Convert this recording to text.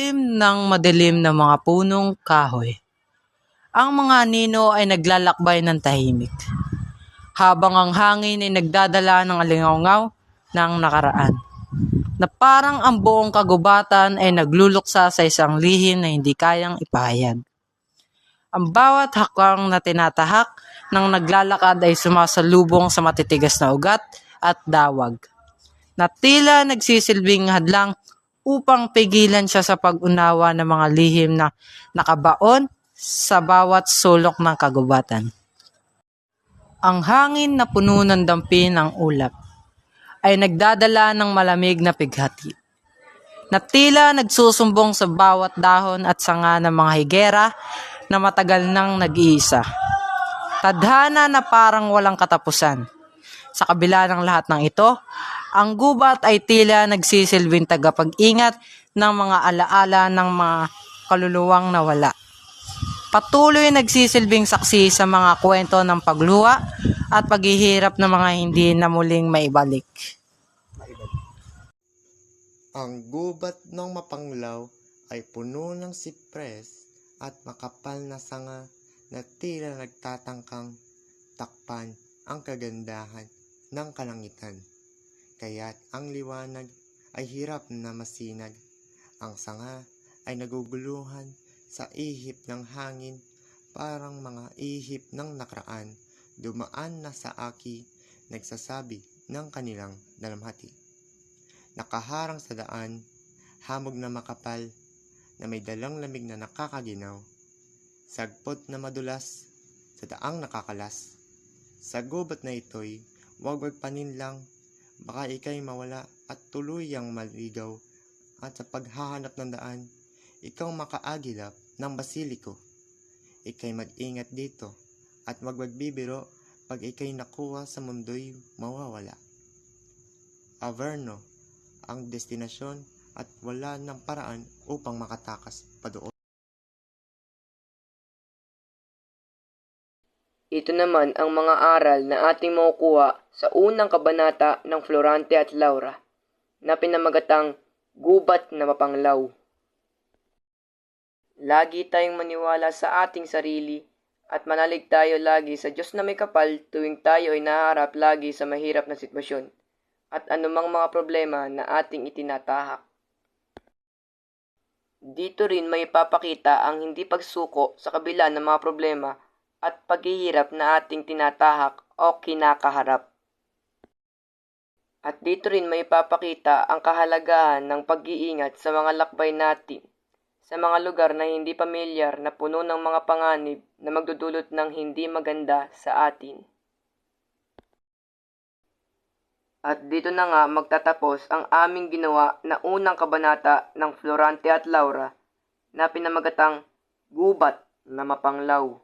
ilalim ng madilim na mga punong kahoy, ang mga nino ay naglalakbay ng tahimik, habang ang hangin ay nagdadala ng alingawngaw ng nakaraan, na parang ang buong kagubatan ay nagluluksa sa isang lihim na hindi kayang ipahayag. Ang bawat hakang na tinatahak ng naglalakad ay sumasalubong sa matitigas na ugat at dawag, na tila nagsisilbing hadlang upang pigilan siya sa pag-unawa ng mga lihim na nakabaon sa bawat sulok ng kagubatan. Ang hangin na puno ng dampi ng ulap ay nagdadala ng malamig na pighati, na tila nagsusumbong sa bawat dahon at sanga ng mga higera na matagal nang nag-iisa. Tadhana na parang walang katapusan. Sa kabila ng lahat ng ito, ang gubat ay tila nagsisilbing tagapag-ingat ng mga alaala ng mga kaluluwang nawala. Patuloy nagsisilbing saksi sa mga kwento ng pagluha at paghihirap ng mga hindi na muling maibalik. Ang gubat ng Mapanglaw ay puno ng sipres at makapal na sanga na tila nagtatangkang takpan ang kagandahan ng kalangitan. Kaya't ang liwanag ay hirap na masinag. Ang sanga ay naguguluhan sa ihip ng hangin, parang mga ihip ng nakaraan, dumaan na sa aki, nagsasabi ng kanilang dalamhati. Nakaharang sa daan, hamog na makapal, na may dalang lamig na nakakaginaw, sagpot na madulas, sa daang nakakalas. Sa gubat na ito'y wag paninlang, baka ikay mawala at tuluyang maligaw, at sa paghahanap ng daan, ikaw makaagilap ng basiliko. Ikay mag-ingat dito, at wag magbibiro pag ikay nakuha sa mundo'y mawawala. Averno, ang destinasyon at wala ng paraan upang makatakas pa doon. Ito naman ang mga aral na ating makukuha sa unang kabanata ng Florante at Laura na pinamagatang Gubat na Mapanglaw. Lagi tayong maniwala sa ating sarili at manalig tayo lagi sa Diyos na may kapal tuwing tayo ay naharap lagi sa mahirap na sitwasyon at anumang mga problema na ating itinatahak. Dito rin may ipapakita ang hindi pagsuko sa kabila ng mga problema at paghihirap na ating tinatahak o kinakaharap. At dito rin may ipapakita ang kahalagahan ng pag-iingat sa mga lakbay natin sa mga lugar na hindi pamilyar na puno ng mga panganib na magdudulot ng hindi maganda sa atin. At dito na nga magtatapos ang aming ginawa na unang kabanata ng Florante at Laura na pinamagatang Gubat na Mapanglaw.